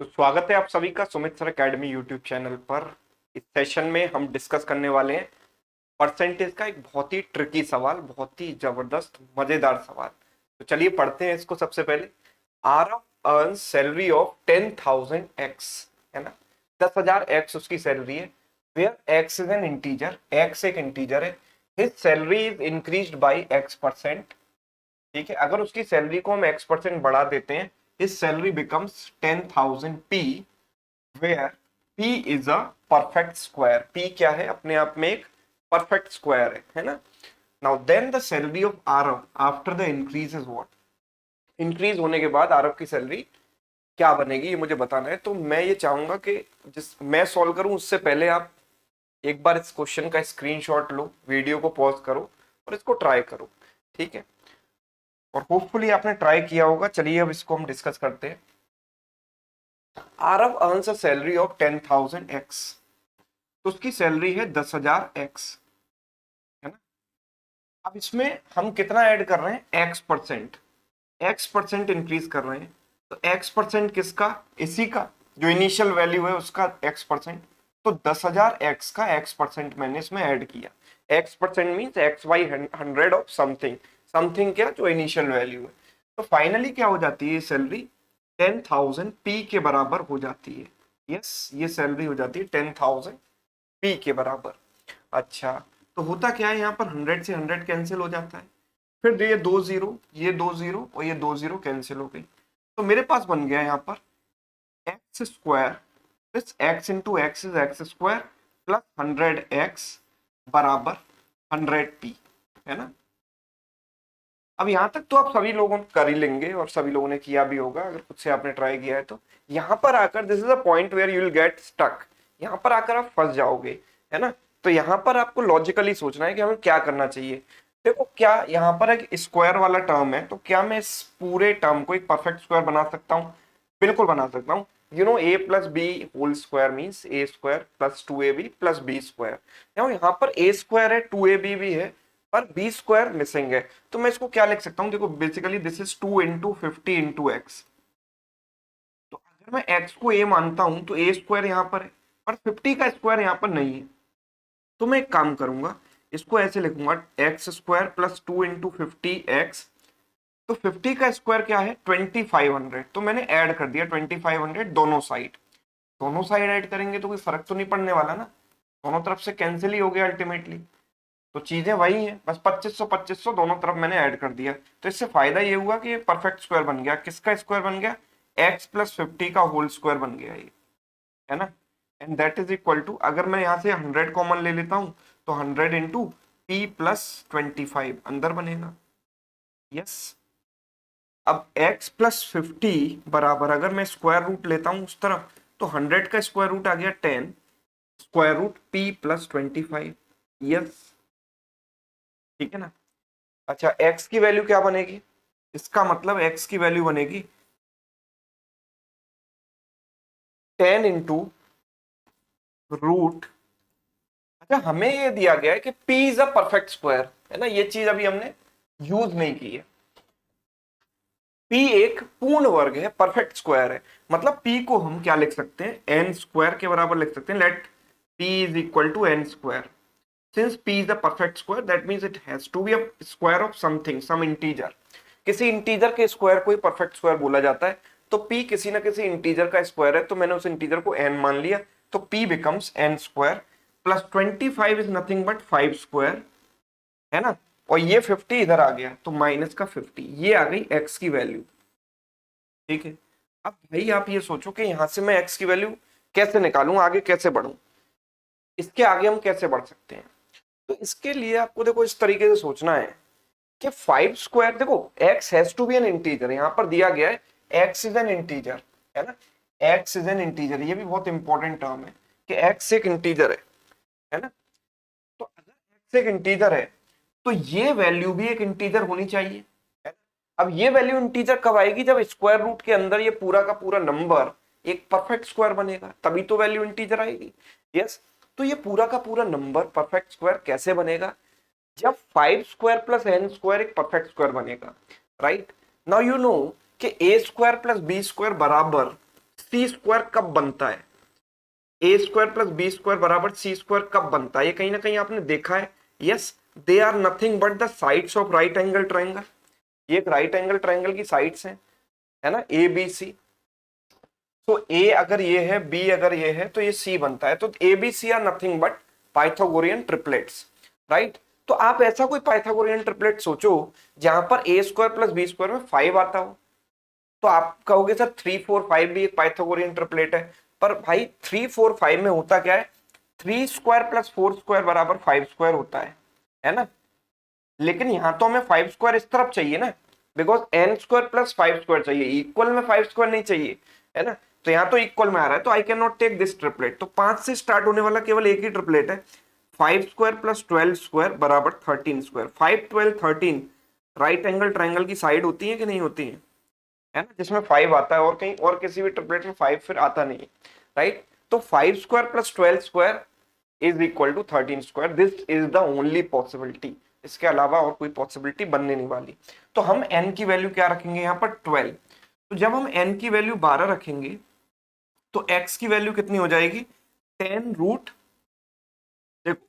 तो स्वागत है आप सभी का Sumit sir academy YouTube channel पर। इस सेशन में हम डिस्कस करने वाले हैं परसेंटेज का एक बहुत ही ट्रिकी सवाल, बहुत ही जबरदस्त मजेदार सवाल। तो चलिए पढ़ते हैं इसको। सबसे पहले Aarav earn salary of 10,000 x, है ना। 10,000 एक्स उसकी सैलरी है। Where x is an integer, x एक इंटीजर है। His salary is increased by x percent. ठीक है, अगर उसकी सैलरी को हम एक्स परसेंट बढ़ा देते हैं, his salary becomes 10,000 p, where p is a perfect square। p क्या है? अपने आप में एक परफेक्ट स्क्वायर है ना। Now then the salary of Aarav after the increase is what. Increase होने के बाद आरव की सैलरी क्या बनेगी ये मुझे बताना है। तो मैं ये चाहूंगा कि जिस मैं सॉल्व करूं उससे पहले आप एक बार इस क्वेश्चन का स्क्रीनशॉट लो, वीडियो को पॉज करो और इसको ट्राई करो। ठीक है, और होपफुली आपने ट्राई किया होगा। चलिए अब इसको हम डिस्कस करते हैं। Aarav earns a salary of 10,000 x, तो उसकी सैलरी है 10,000 एक्स, है ना। अब इसमें हम कितना ऐड कर रहे हैं? X percent. X percent increase कर रहे हैं, तो एक्स परसेंट किसका? इसी का जो इनिशियल वैल्यू है उसका एक्स परसेंट। तो 10,000 एक्स का एक्स परसेंट मैंने इसमें ऐड किया। X percent means x by 100 of something. Something क्या? जो इनिशियल वैल्यू है। तो फाइनली क्या हो जाती है? सैलरी 10,000 पी के बराबर हो जाती है। यस, ये सैलरी हो जाती है 10,000 पी के बराबर। अच्छा, तो होता क्या है यहाँ पर? 100 से 100 कैंसिल हो जाता है। फिर ये दो जीरो, ये दो जीरो और ये दो जीरो कैंसिल हो गई। तो मेरे पास बन गया यहाँ पर x square, this x into x is x square plus 100 x बराबर 100 पी, है ना। अब यहाँ तक तो आप सभी लोगों ने कर ही लेंगे और सभी लोगों ने किया भी होगा अगर खुद से आपने ट्राई किया है तो। यहाँ पर आकर this is a point where you will get stuck. यहाँ पर आकर आप फंस जाओगे, है ना। तो यहाँ पर आपको लॉजिकली सोचना है कि हमें क्या करना चाहिए। देखो, क्या यहाँ पर एक स्क्वायर वाला टर्म है, तो क्या मैं इस पूरे टर्म को एक परफेक्ट स्क्वायर बना सकता हूँ? बिल्कुल बना सकता हूँ। You know, a plus b whole square means a square plus 2ab plus b square. यहाँ पर ए स्क्वायर है, 2ab भी है, पर बी स्क्वायर मिसिंग है। तो मैं इसको क्या लिख सकता हूँ? देखो, basically this is 2 into 50 into x. तो अगर मैं एक्स को ए मानता हूं तो ए स्क्वायर यहाँ पर है, पर 50 का स्क्वायर यहाँ पर नहीं है। तो मैं एक काम करूंगा, इसको ऐसे लिखूंगा x square plus 2 into 50 x. तो 50 का स्क्वायर क्या है? 2500। तो मैंने ऐड कर दिया 2500 दोनों साइड। दोनों साइड ऐड करेंगे तो कोई फर्क तो नहीं पड़ने वाला ना, दोनों तरफ से कैंसिल ही हो गया अल्टीमेटली। तो चीजें वही है, बस 2500 2500 दोनों तरफ मैंने ऐड कर दिया। तो इससे फायदा ये हुआ कि ये परफेक्ट स्क्वायर बन गया। किसका स्क्वायर बन गया? एक्स प्लस 50 का होल स्क्वायर बन गया ये, है ना। And that is equal to, अगर मैं यहाँ से 100 कॉमन ले लेता हूँ तो 100 इंटू पी प्लस 25 अंदर बनेगा। यस, अब x प्लस 50 बराबर, अगर मैं स्क्वायर रूट लेता हूँ उस तरफ, तो 100 का स्क्वायर रूट आ गया 10, square root p plus 25। Yes, ठीक है ना। अच्छा, x की वैल्यू क्या बनेगी? इसका मतलब x की वैल्यू बनेगी 10 इंटू रूट। अच्छा, हमें ये दिया गया है कि p is a perfect square, है ना। ये चीज अभी हमने यूज नहीं की है। p एक पूर्ण वर्ग है, परफेक्ट स्क्वायर है। मतलब p को हम क्या लिख सकते हैं? n स्क्वायर के बराबर लिख सकते हैं। Let p is equal to n square. Since p is a perfect square, that means it has to be a square of something, some integer। किसी इंटीजर के स्क्वायर को ही परफेक्ट स्क्वायर बोला जाता है। तो p किसी ना किसी इंटीजर का स्क्वायर है, तो मैंने उस इंटीजर को n मान लिया। तो p becomes n square plus 25 is nothing but 5 square, है ना। और ये 50 इधर आ गया तो माइनस का 50, ये आ गई x की वैल्यू। ठीक है, अब भाई आप ये सोचो कि यहां से मैं x की वैल्यू कैसे निकालूं, आगे कैसे बढ़ूं, इसके आगे हम कैसे बढ़ सकते हैं। तो इसके लिए आपको देखो इस तरीके से सोचना है कि 5 स्क्वायर, देखो x has to be an integer, यहां पर दिया गया है x इज एन इंटीजर, है ना। x इज एन इंटीजर, ये भी बहुत इंपॉर्टेंट टर्म है कि x एक इंटीजर है ना। तो अगर x एक इंटीजर है तो ये वैल्यू भी एक इंटीजर होनी चाहिए, है ना? अब ये वैल्यू इंटीजर कब आएगी? जब स्क्वायर रूट के अंदर ये पूरा का पूरा नंबर एक परफेक्ट स्क्वायर बनेगा, तभी तो वैल्यू इंटीजर आएगी। यस, तो ये पूरा का पूरा नंबर परफेक्ट स्क्वायर कैसे बनेगा? जब 5 स्क्वायर प्लस एन स्क्वायर एक परफेक्ट स्क्वायर बनेगा। राइट नाउ यू नो कि ए स्क्वायर प्लस बी स्क्वायर बराबर सी स्क्वायर कब बनता है, ए स्क्वायर प्लस बी स्क्वायर बराबर सी स्क्वायर कब बनता है, ये कहीं ना कहीं आपने देखा है। Yes, they are nothing but the sides of right angle triangle. ये एक राइट एंगल ट्राइंगल की साइड्स हैं, है ना, ए बी सी। तो ए अगर ये है, बी अगर ये है, तो ये सी बनता है। तो a b c are nothing but Pythagorean triplets, right. तो आप ऐसा कोई पाइथागोरियन ट्रिपलेट सोचो जहां पर a square plus b square में 5 आता हो, तो आप कहोगे सर 3 4 5 भी एक पाइथागोरियन ट्रिपलेट है। पर भाई 3 4 5 में होता क्या है, 3 स्क्वायर प्लस 4 स्क्वायर बराबर 5 स्क्वायर होता है ना। लेकिन यहां तो हमें 5 स्क्वायर इस तरफ चाहिए ना, because n square plus 5 square चाहिए, इक्वल में 5 स्क्वायर नहीं चाहिए, है ना। तो यहाँ तो इक्वल में आ रहा है, तो I can not take this triplet. तो 5 से स्टार्ट होने वाला केवल एक ही ट्रिपलेट है, 5 स्क्वायर प्लस 12 स्क्वायर बराबर 13 स्क्वायर। 5 12 13 राइट एंगल ट्राइंगल की साइड होती है कि नहीं होती है ना, जिसमें 5 आता है, और कहीं और किसी भी ट्रिपलेट में 5 फिर आता नहीं है, राइट। तो 5 square plus 12 square is equal to 13 square, this is the only possibility, इसके अलावा और कोई पॉसिबिलिटी बनने नहीं वाली। तो हम n की वैल्यू क्या रखेंगे यहाँ पर 12। तो जब हम n की वैल्यू 12 रखेंगे तो x की वैल्यू कितनी हो जाएगी, 10 रूट, देखो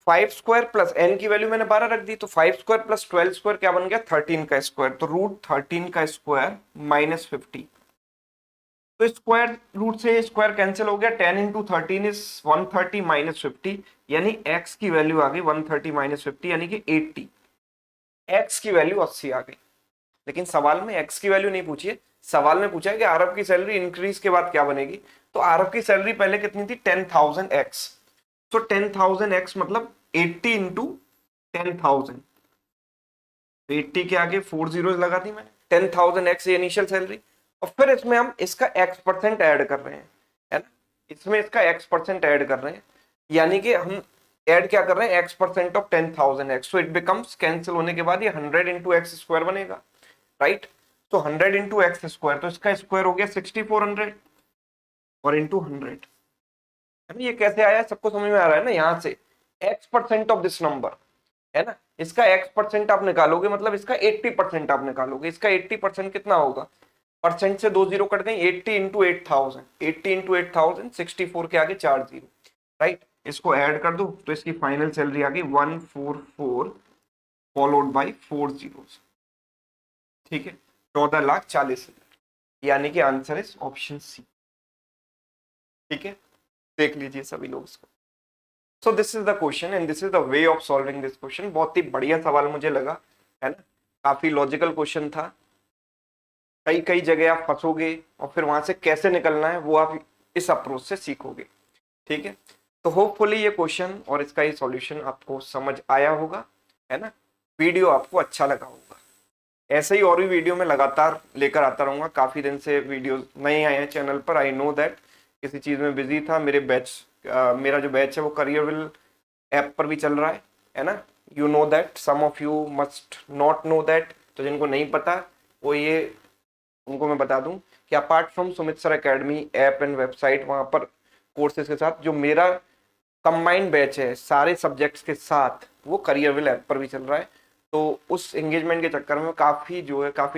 5 स्क्वायर प्लस n की वैल्यू मैंने 12 रख दी, तो 5 स्क्वायर प्लस 12 स्क्वायर क्या बन गया, 13 का स्क्वायर। तो रूट 13 का स्क्वायर माइनस 50। तो स्क्वायर रूट से स्क्वायर कैंसिल हो गया, 10 इंटू 13 इज 130 माइनस 50, यानी x की वैल्यू आ गई 130 माइनस 50 यानी कि 80। x की वैल्यू 80 आ गई। लेकिन सवाल में x की वैल्यू नहीं पूछी है, सवाल में पूछा है कि आरब की सैलरी इंक्रीज के बाद क्या बनेगी। तो आरब की सैलरी पहले कितनी थी, 10,000x। तो 10,000x मतलब 80 इंटू 10,000, 80 के आगे 4 जीरोस लगा दी मैंने, 10,000x ये इनिशियल सैलरी। और फिर इसमें हम इसका x% ऐड कर रहे हैं, है ना, इसमें इसका x% ऐड कर रहे हैं, यानी कि हम ऐड क्या कर रहे हैं, x% ऑफ 10,000x। तो इट बिकम्स, कैंसिल होने के बाद ये 100 इंटू एक्स स्क्वायर बनेगा, राइट। तो 100 इंटू एक्स स्क्वायर, तो इसका स्क्वायर हो गया 6400 और इंटू 100, है ना। ये कैसे आया, सबको समझ में आ रहा है ना, यहाँ से x% ऑफ दिस नंबर, है ना, इसका x% आप निकालोगे मतलब इसका 80% आप निकालोगे। इसका 80% कितना होगा, परसेंट से 2 जीरो कट गई, 80 इंटू 8000, 80 इंटू 8000, 64 के आगे 4 जीरो, राइट। इसको ऐड कर दो तो इसकी फाइनल सैलरी आ गई 144 फॉलोड बाई 4 जीरोस, ठीक है, 14,40,000, यानी कि आंसर इज ऑप्शन सी, ठीक है। देख लीजिए सभी लोग इसको। So this is the question and this is the way of solving this question. बहुत ही बढ़िया सवाल मुझे लगा, है ना, काफी लॉजिकल क्वेश्चन था। कई कई जगह आप फंसोगे और फिर वहां से कैसे निकलना है वो आप इस अप्रोच से सीखोगे, ठीक है। तो होपफुली ये क्वेश्चन और इसका ये सॉल्यूशन आपको समझ आया होगा, है ना, वीडियो आपको अच्छा लगा होगा। ऐसे ही और भी वीडियो में लगातार लेकर आता रहूंगा। काफी दिन से वीडियो नहीं आए हैं चैनल पर, आई नो दैट, किसी चीज में बिजी था। मेरा जो बैच है वो करियरविल ऐप पर भी चल रहा है ना। You know that, some of you must not know that. तो जिनको नहीं पता वो ये, उनको मैं बता दूं कि apart from Sumit sir academy app and website, वहां पर कोर्सेज के साथ जो मेरा कंबाइंड बैच है सारे सब्जेक्ट्स के साथ, वो करियरविल ऐप पर भी चल रहा है। तो उस एंगेजमेंट के चक्कर में काफी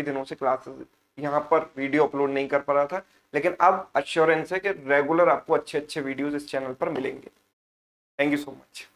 दिनों से क्लासेस यहाँ पर वीडियो अपलोड नहीं कर पा रहा था, लेकिन अब अश्योरेंस है कि रेगुलर आपको अच्छे अच्छे वीडियोस इस चैनल पर मिलेंगे। Thank you so much.